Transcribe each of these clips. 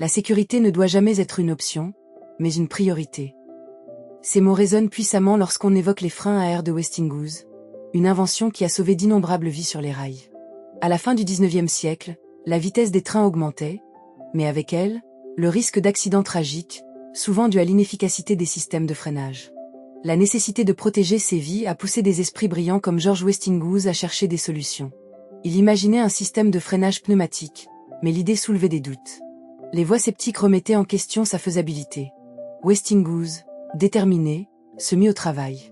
La sécurité ne doit jamais être une option, mais une priorité. Ces mots résonnent puissamment lorsqu'on évoque les freins à air de Westinghouse, une invention qui a sauvé d'innombrables vies sur les rails. À la fin du XIXe siècle, la vitesse des trains augmentait, mais avec elle, le risque d'accidents tragiques, souvent dû à l'inefficacité des systèmes de freinage. La nécessité de protéger ces vies a poussé des esprits brillants comme George Westinghouse à chercher des solutions. Il imaginait un système de freinage pneumatique, mais l'idée soulevait des doutes. Les voix sceptiques remettaient en question sa faisabilité. Westinghouse, déterminé, se mit au travail.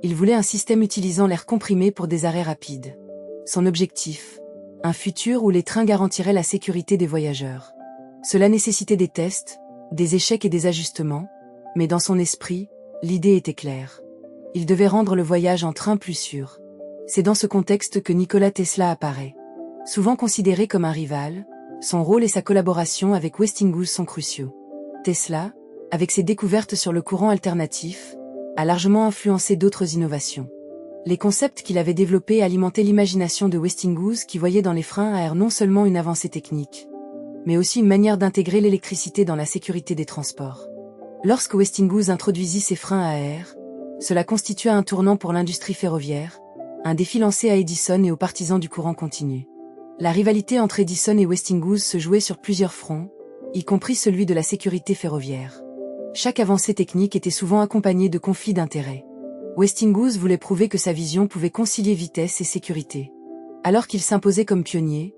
Il voulait un système utilisant l'air comprimé pour des arrêts rapides. Son objectif, un futur où les trains garantiraient la sécurité des voyageurs. Cela nécessitait des tests, des échecs et des ajustements, mais dans son esprit, l'idée était claire. Il devait rendre le voyage en train plus sûr. C'est dans ce contexte que Nikola Tesla apparaît. Souvent considéré comme un rival, son rôle et sa collaboration avec Westinghouse sont cruciaux. Tesla, avec ses découvertes sur le courant alternatif, a largement influencé d'autres innovations. Les concepts qu'il avait développés alimentaient l'imagination de Westinghouse qui voyait dans les freins à air non seulement une avancée technique, mais aussi une manière d'intégrer l'électricité dans la sécurité des transports. Lorsque Westinghouse introduisit ses freins à air, cela constitua un tournant pour l'industrie ferroviaire, un défi lancé à Edison et aux partisans du courant continu. La rivalité entre Edison et Westinghouse se jouait sur plusieurs fronts, y compris celui de la sécurité ferroviaire. Chaque avancée technique était souvent accompagnée de conflits d'intérêts. Westinghouse voulait prouver que sa vision pouvait concilier vitesse et sécurité. Alors qu'il s'imposait comme pionnier,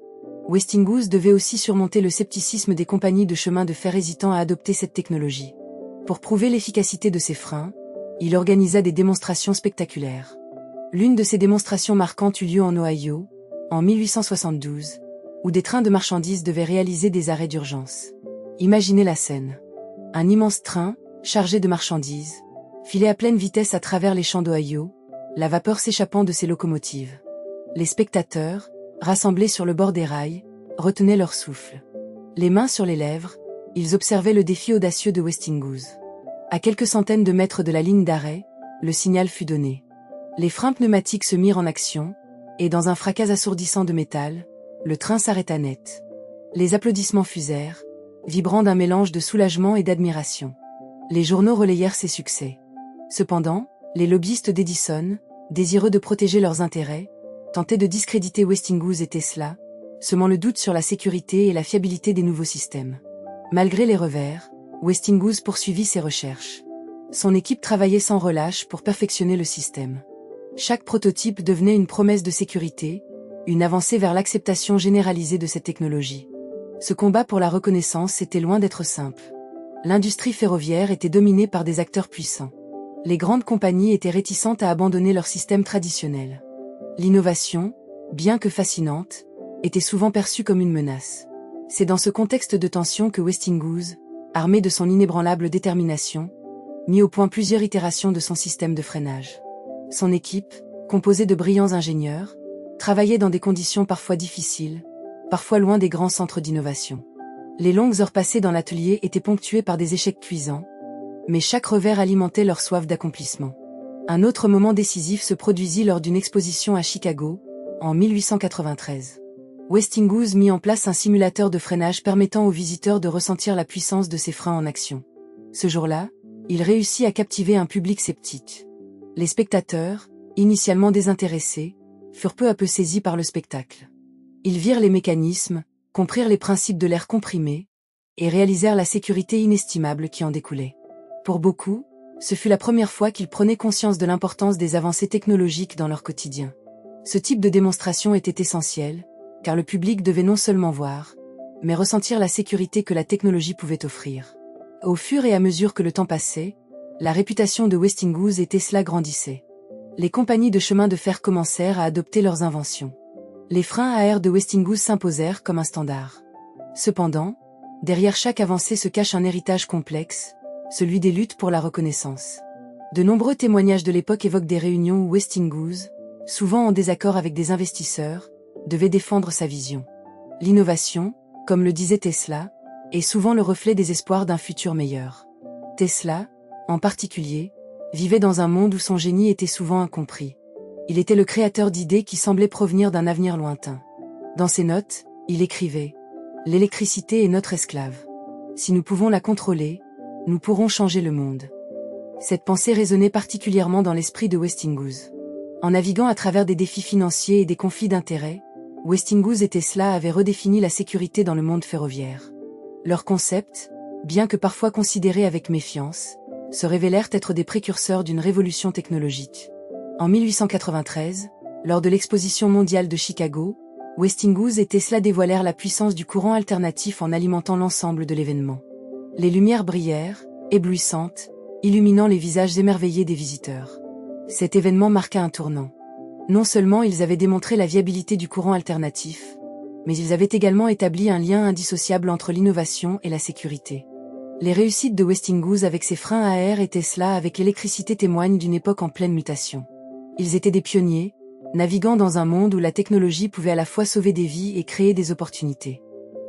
Westinghouse devait aussi surmonter le scepticisme des compagnies de chemin de fer hésitant à adopter cette technologie. Pour prouver l'efficacité de ses freins, il organisa des démonstrations spectaculaires. L'une de ces démonstrations marquantes eut lieu en Ohio, en 1872, où des trains de marchandises devaient réaliser des arrêts d'urgence. Imaginez la scène. Un immense train, chargé de marchandises, filait à pleine vitesse à travers les champs d'Ohio, la vapeur s'échappant de ses locomotives. Les spectateurs, rassemblés sur le bord des rails, retenaient leur souffle. Les mains sur les lèvres, ils observaient le défi audacieux de Westinghouse. À quelques centaines de mètres de la ligne d'arrêt, le signal fut donné. Les freins pneumatiques se mirent en action, et dans un fracas assourdissant de métal, le train s'arrêta net. Les applaudissements fusèrent, vibrant d'un mélange de soulagement et d'admiration. Les journaux relayèrent ces succès. Cependant, les lobbyistes d'Edison, désireux de protéger leurs intérêts, tentaient de discréditer Westinghouse et Tesla, semant le doute sur la sécurité et la fiabilité des nouveaux systèmes. Malgré les revers, Westinghouse poursuivit ses recherches. Son équipe travaillait sans relâche pour perfectionner le système. Chaque prototype devenait une promesse de sécurité, une avancée vers l'acceptation généralisée de cette technologie. Ce combat pour la reconnaissance était loin d'être simple. L'industrie ferroviaire était dominée par des acteurs puissants. Les grandes compagnies étaient réticentes à abandonner leur système traditionnel. L'innovation, bien que fascinante, était souvent perçue comme une menace. C'est dans ce contexte de tension que Westinghouse, armé de son inébranlable détermination, mit au point plusieurs itérations de son système de freinage. Son équipe, composée de brillants ingénieurs, travaillait dans des conditions parfois difficiles, parfois loin des grands centres d'innovation. Les longues heures passées dans l'atelier étaient ponctuées par des échecs cuisants, mais chaque revers alimentait leur soif d'accomplissement. Un autre moment décisif se produisit lors d'une exposition à Chicago, en 1893. Westinghouse mit en place un simulateur de freinage permettant aux visiteurs de ressentir la puissance de ses freins en action. Ce jour-là, il réussit à captiver un public sceptique. Les spectateurs, initialement désintéressés, furent peu à peu saisis par le spectacle. Ils virent les mécanismes, comprirent les principes de l'air comprimé, et réalisèrent la sécurité inestimable qui en découlait. Pour beaucoup, ce fut la première fois qu'ils prenaient conscience de l'importance des avancées technologiques dans leur quotidien. Ce type de démonstration était essentiel, car le public devait non seulement voir, mais ressentir la sécurité que la technologie pouvait offrir. Au fur et à mesure que le temps passait, la réputation de Westinghouse et Tesla grandissait. Les compagnies de chemin de fer commencèrent à adopter leurs inventions. Les freins à air de Westinghouse s'imposèrent comme un standard. Cependant, derrière chaque avancée se cache un héritage complexe, celui des luttes pour la reconnaissance. De nombreux témoignages de l'époque évoquent des réunions où Westinghouse, souvent en désaccord avec des investisseurs, devait défendre sa vision. L'innovation, comme le disait Tesla, est souvent le reflet des espoirs d'un futur meilleur. Tesla, en particulier, vivait dans un monde où son génie était souvent incompris. Il était le créateur d'idées qui semblaient provenir d'un avenir lointain. Dans ses notes, il écrivait « L'électricité est notre esclave. Si nous pouvons la contrôler, nous pourrons changer le monde. Cette pensée résonnait particulièrement dans l'esprit de Westinghouse. En naviguant à travers des défis financiers et des conflits d'intérêts, Westinghouse et Tesla avaient redéfini la sécurité dans le monde ferroviaire. Leurs concepts, bien que parfois considérés avec méfiance, se révélèrent être des précurseurs d'une révolution technologique. En 1893, lors de l'exposition mondiale de Chicago, Westinghouse et Tesla dévoilèrent la puissance du courant alternatif en alimentant l'ensemble de l'événement. Les lumières brillèrent, éblouissantes, illuminant les visages émerveillés des visiteurs. Cet événement marqua un tournant. Non seulement ils avaient démontré la viabilité du courant alternatif, mais ils avaient également établi un lien indissociable entre l'innovation et la sécurité. Les réussites de Westinghouse avec ses freins à air et Tesla avec l'électricité témoignent d'une époque en pleine mutation. Ils étaient des pionniers, naviguant dans un monde où la technologie pouvait à la fois sauver des vies et créer des opportunités.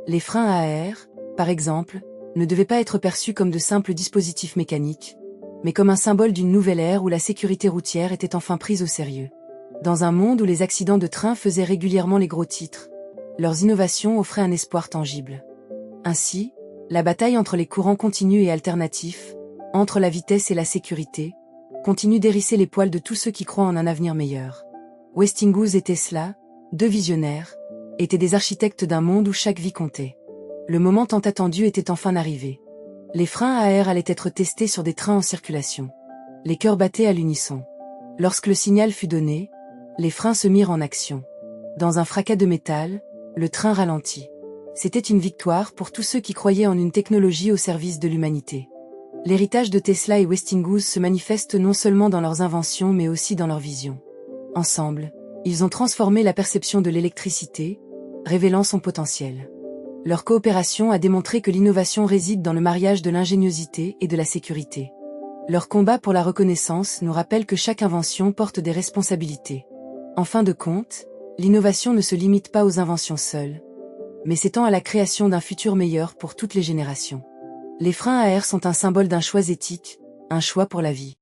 Les freins à air, par exemple, ne devaient pas être perçus comme de simples dispositifs mécaniques, mais comme un symbole d'une nouvelle ère où la sécurité routière était enfin prise au sérieux. Dans un monde où les accidents de train faisaient régulièrement les gros titres, leurs innovations offraient un espoir tangible. Ainsi, la bataille entre les courants continus et alternatifs, entre la vitesse et la sécurité, continue d'hérisser les poils de tous ceux qui croient en un avenir meilleur. Westinghouse et Tesla, deux visionnaires, étaient des architectes d'un monde où chaque vie comptait. Le moment tant attendu était enfin arrivé. Les freins à air allaient être testés sur des trains en circulation. Les cœurs battaient à l'unisson. Lorsque le signal fut donné, les freins se mirent en action. Dans un fracas de métal, le train ralentit. C'était une victoire pour tous ceux qui croyaient en une technologie au service de l'humanité. L'héritage de Tesla et Westinghouse se manifeste non seulement dans leurs inventions mais aussi dans leur vision. Ensemble, ils ont transformé la perception de l'électricité, révélant son potentiel. Leur coopération a démontré que l'innovation réside dans le mariage de l'ingéniosité et de la sécurité. Leur combat pour la reconnaissance nous rappelle que chaque invention porte des responsabilités. En fin de compte, l'innovation ne se limite pas aux inventions seules, mais s'étend à la création d'un futur meilleur pour toutes les générations. Les freins à air sont un symbole d'un choix éthique, un choix pour la vie.